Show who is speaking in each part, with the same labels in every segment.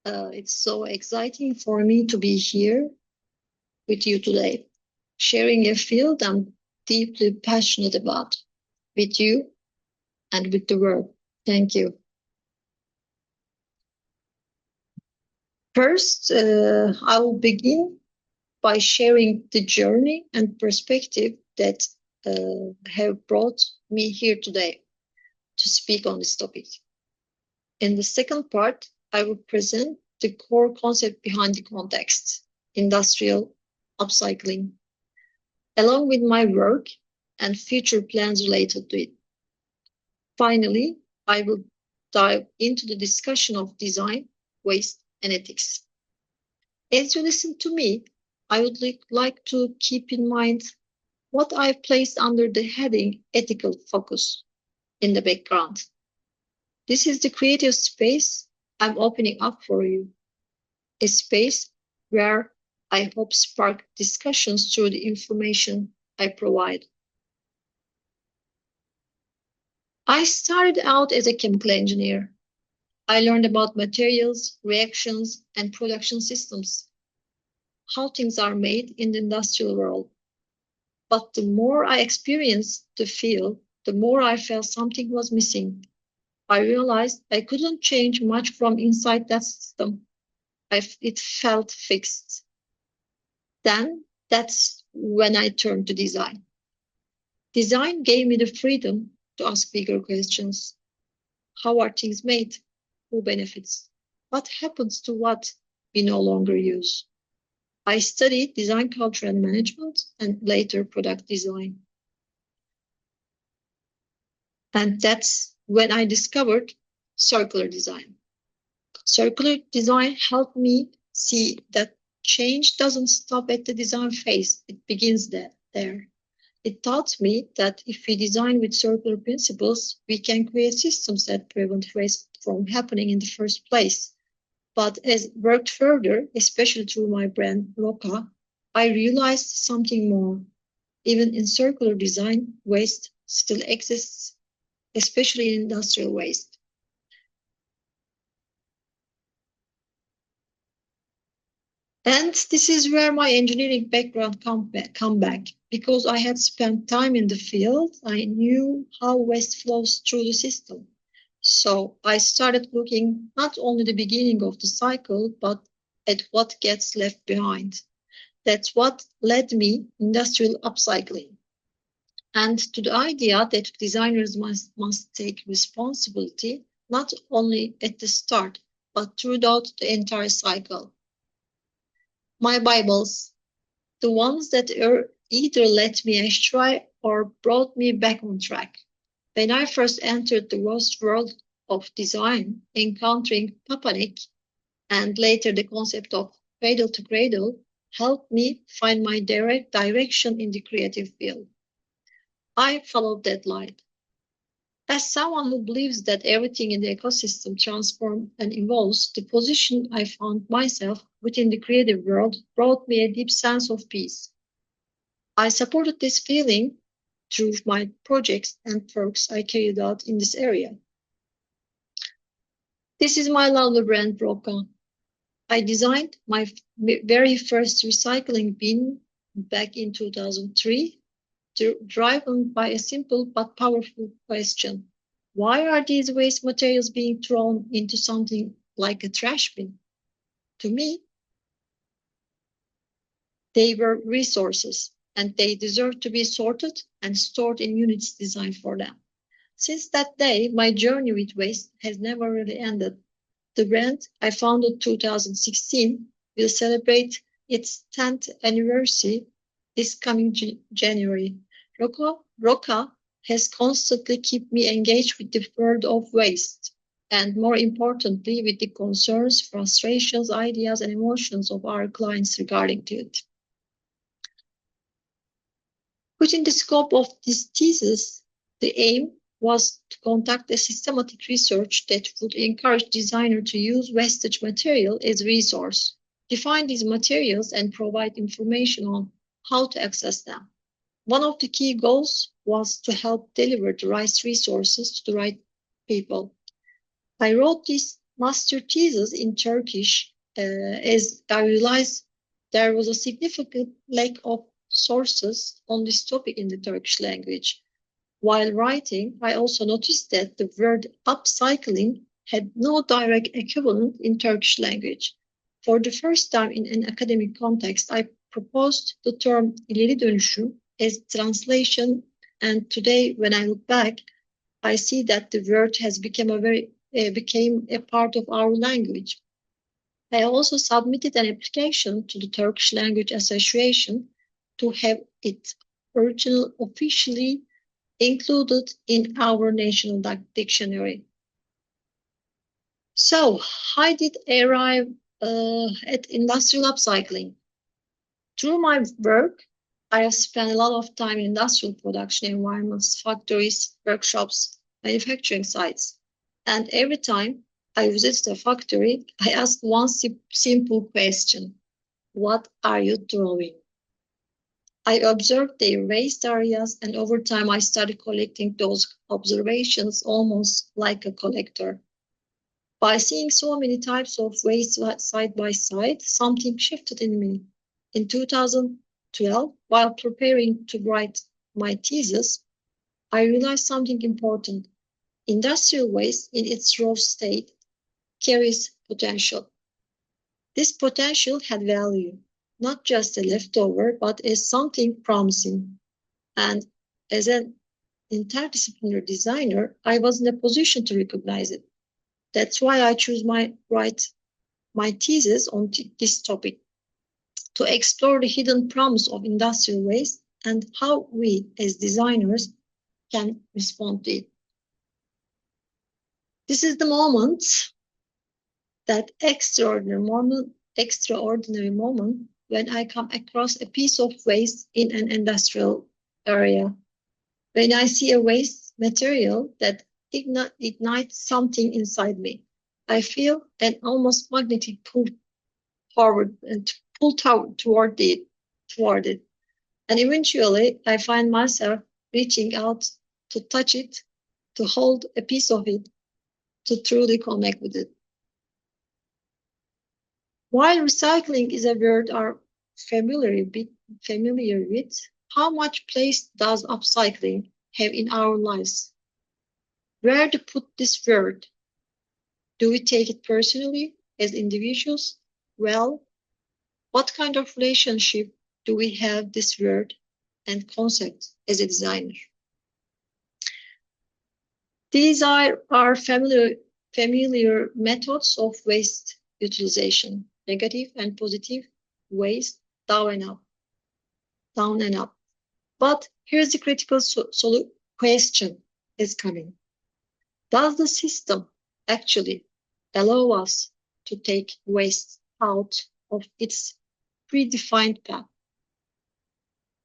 Speaker 1: It's so exciting for me to be here with you today, sharing a field I'm deeply passionate about with you and with the world. Thank you. First, I will begin by sharing the journey and perspective that have brought me here today to speak on this topic. In the second part, I will present the core concept behind the context, industrial upcycling, along with my work and future plans related to it. Finally, I will dive into the discussion of design, waste, and ethics. As you listen to me, I would like to keep in mind what I've placed under the heading ethical focus in the background. This is the creative space I'm opening up for you, a space where I hope spark discussions through the information I provide. I started out as a chemical engineer. I learned about materials, reactions, and production systems, how things are made in the industrial world. But the more I experienced the field, the more I felt something was missing. I realized I couldn't change much from inside that system. It felt fixed. Then that's when I turned to design. Design gave me the freedom to ask bigger questions. How are things made? Who benefits? What happens to what we no longer use? I studied design culture and management and later product design. And that's when I discovered circular design. Circular design helped me see that change doesn't stop at the design phase, it begins there. It taught me that if we design with circular principles, we can create systems that prevent waste from happening in the first place. But as I worked further, especially through my brand Roca, I realized something more. Even in circular design, waste still exists, especially in industrial waste. And this is where my engineering background come back. Because I had spent time in the field, I knew how waste flows through the system. So I started looking not only the beginning of the cycle, but at what gets left behind. That's what led me industrial upcycling. And to the idea that designers must take responsibility not only at the start, but throughout the entire cycle. My Bibles, the ones that either let me astray or brought me back on track. When I first entered the vast world of design, encountering Papanik and later the concept of cradle to cradle helped me find my direct direction in the creative field. I followed that light. As someone who believes that everything in the ecosystem transforms and evolves, the position I found myself within the creative world brought me a deep sense of peace. I supported this feeling through my projects and works I carried out in this area. This is my lovely brand, Roca. I designed my very first recycling bin back in 2003, driven by a simple but powerful question. Why are these waste materials being thrown into something like a trash bin? To me, they were resources and they deserve to be sorted and stored in units designed for them. Since that day, my journey with waste has never really ended. The brand I founded in 2016 will celebrate its 10th anniversary this coming January. Roca has constantly kept me engaged with the world of waste and, more importantly, with the concerns, frustrations, ideas, and emotions of our clients regarding to it. Within the scope of this thesis, the aim was to conduct a systematic research that would encourage designers to use wastage material as a resource, define these materials, and provide information on how to access them. One of the key goals was to help deliver the right resources to the right people. I wrote this master thesis in Turkish, as I realized there was a significant lack of sources on this topic in the Turkish language. While writing, I also noticed that the word upcycling had no direct equivalent in Turkish language. For the first time in an academic context, I proposed the term ileri dönüşüm as translation, and today, when I look back, I see that the word has became a part of our language. I also submitted an application to the Turkish Language Association to have it original officially included in our national dictionary. So, how did I arrive at industrial upcycling? Through my work, I have spent a lot of time in industrial production environments, factories, workshops, manufacturing sites. And every time I visit a factory, I ask one simple question: what are you throwing? I observed their waste areas, and over time I started collecting those observations almost like a collector. By seeing so many types of waste side by side, something shifted in me. In 2012, while preparing to write my thesis, I realized something important. Industrial waste in its raw state carries potential. This potential had value, not just a leftover, but as something promising. And as an interdisciplinary designer, I was in a position to recognize it. That's why I chose write my thesis on this topic, to explore the hidden promise of industrial waste and how we, as designers, can respond to it. This is the moment, that extraordinary moment when I come across a piece of waste in an industrial area. When I see a waste material that ignites something inside me, I feel an almost magnetic pull forward and pull toward it. And eventually, I find myself reaching out to touch it, to hold a piece of it, to truly connect with it. While recycling is a word are familiar with, how much place does upcycling have in our lives? Where to put this word? Do we take it personally as individuals? Well, what kind of relationship do we have this word and concept as a designer? These are our familiar methods of waste utilization: negative and positive waste, down and up. But here's the critical question is coming. Does the system actually allow us to take waste out of its predefined path?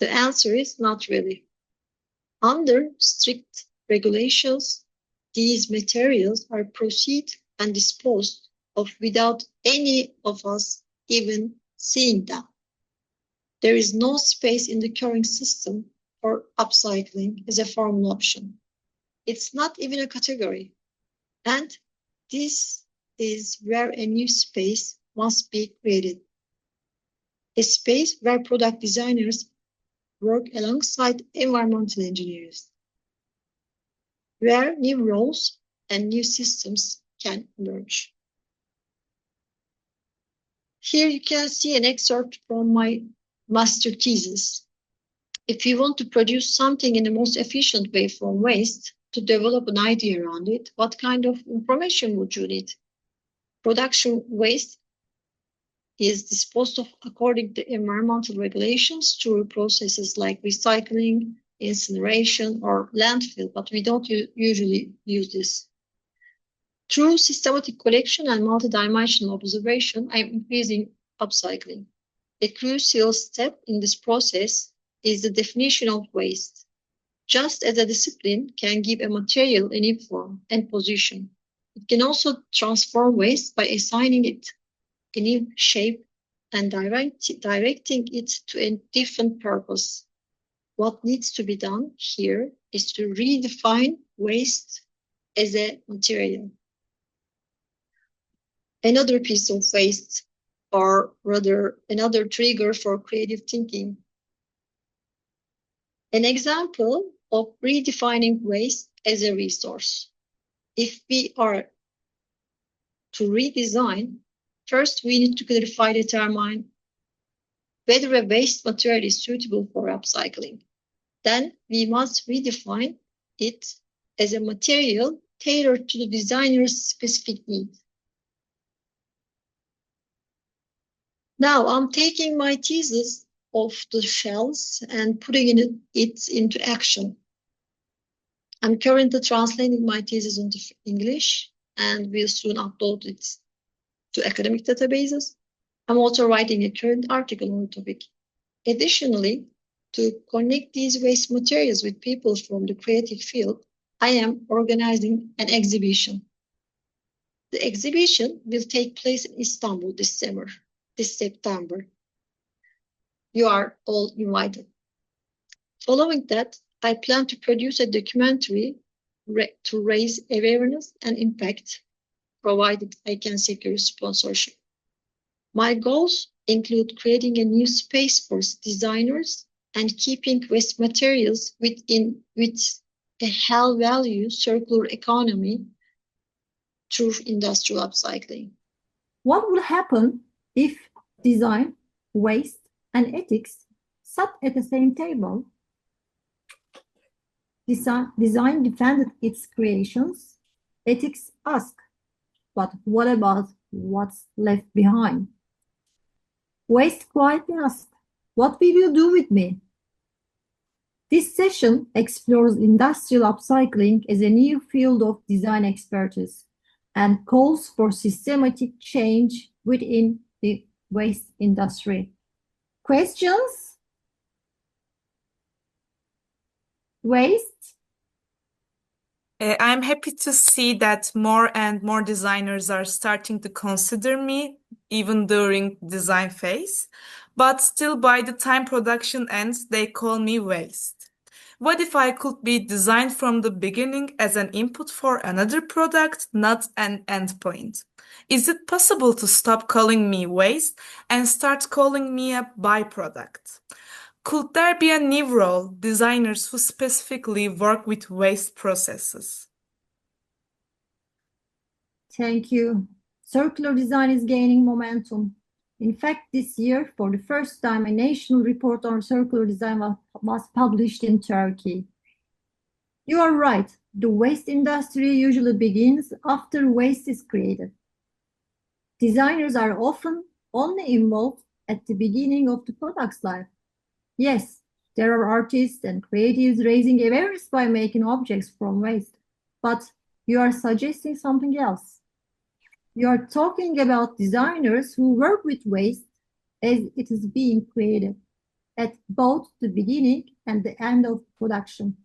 Speaker 1: The answer is not really. Under strict regulations, these materials are processed and disposed of without any of us even seeing them. There is no space in the current system for upcycling as a formal option. It's not even a category. And this is where a new space must be created. A space where product designers work alongside environmental engineers, where new roles and new systems can emerge. Here you can see an excerpt from my master thesis. If you want to produce something in the most efficient way from waste, to develop an idea around it, what kind of information would you need? Production waste is disposed of according to environmental regulations through processes like recycling, incineration, or landfill, but we don't usually use this. Through systematic collection and multidimensional observation, I'm increasing upcycling. A crucial step in this process is the definition of waste. Just as a discipline can give a material a new form and position, it can also transform waste by assigning it a new shape and directing it to a different purpose. What needs to be done here is to redefine waste as a material. another piece of waste, or rather another trigger for creative thinking. An example of redefining waste as a resource. If we are to redesign, first we need to determine whether a waste material is suitable for upcycling. Then we must redefine it as a material tailored to the designer's specific needs. Now I'm taking my thesis off the shelves and putting it into action. I'm currently translating my thesis into English and will soon upload it to academic databases. I'm also writing a current article on the topic. Additionally, to connect these waste materials with people from the creative field, I am organizing an exhibition. The exhibition will take place in Istanbul this September. You are all invited. Following that, I plan to produce a documentary to raise awareness and impact, provided I can secure sponsorship. My goals include creating a new space for designers and keeping waste materials with a high value circular economy through industrial upcycling.
Speaker 2: What will happen if design, waste, and ethics sat at the same table? Design defended its creations. Ethics asked, but what about what's left behind? Waste quietly asked, what will you do with me? This session explores industrial upcycling as a new field of design expertise and calls for systematic change within the waste industry. Questions? Waste?
Speaker 3: I'm happy to see that more and more designers are starting to consider me, even during design phase. But still, by the time production ends, they call me waste. What if I could be designed from the beginning as an input for another product, not an endpoint? Is it possible to stop calling me waste and start calling me a byproduct? Could there be a new role, designers who specifically work with waste processes?
Speaker 2: Thank you. Circular design is gaining momentum. In fact, this year, for the first time, a national report on circular design was published in Turkey. You are right. The waste industry usually begins after waste is created. Designers are often only involved at the beginning of the product's life. Yes, there are artists and creatives raising awareness by making objects from waste, but you are suggesting something else. You are talking about designers who work with waste as it is being created at both the beginning and the end of production.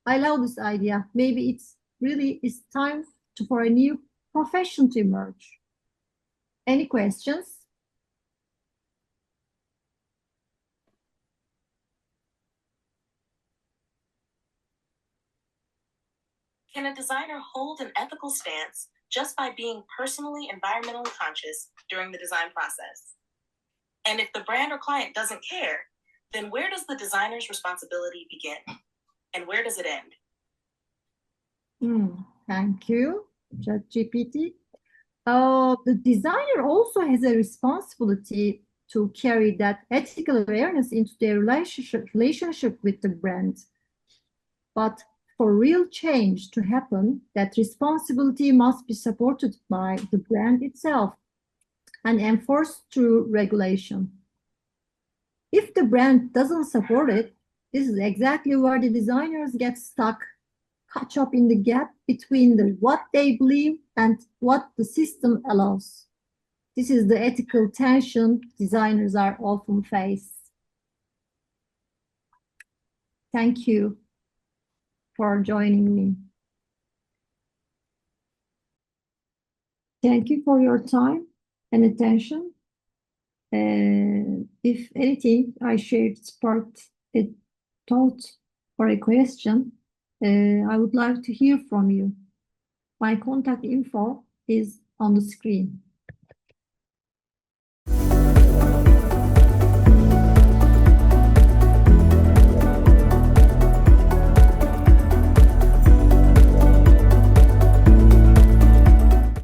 Speaker 2: I love this idea. Maybe it's time for a new profession to emerge. Any questions?
Speaker 4: Can a designer hold an ethical stance just by being personally environmentally conscious during the design process? And if the brand or client doesn't care, then where does the designer's responsibility begin? And where does it end?
Speaker 2: Thank you, ChatGPT. The designer also has a responsibility to carry that ethical awareness into their relationship with the brand. But for real change to happen, that responsibility must be supported by the brand itself and enforced through regulation. If the brand doesn't support it, this is exactly where the designers get stuck, catch up in the gap between what they believe and what the system allows. This is the ethical tension designers are often faced. Thank you for joining me. Thank you for your time and attention. If anything I shared sparked a thought or a question, I would like to hear from you. My contact info is on the screen.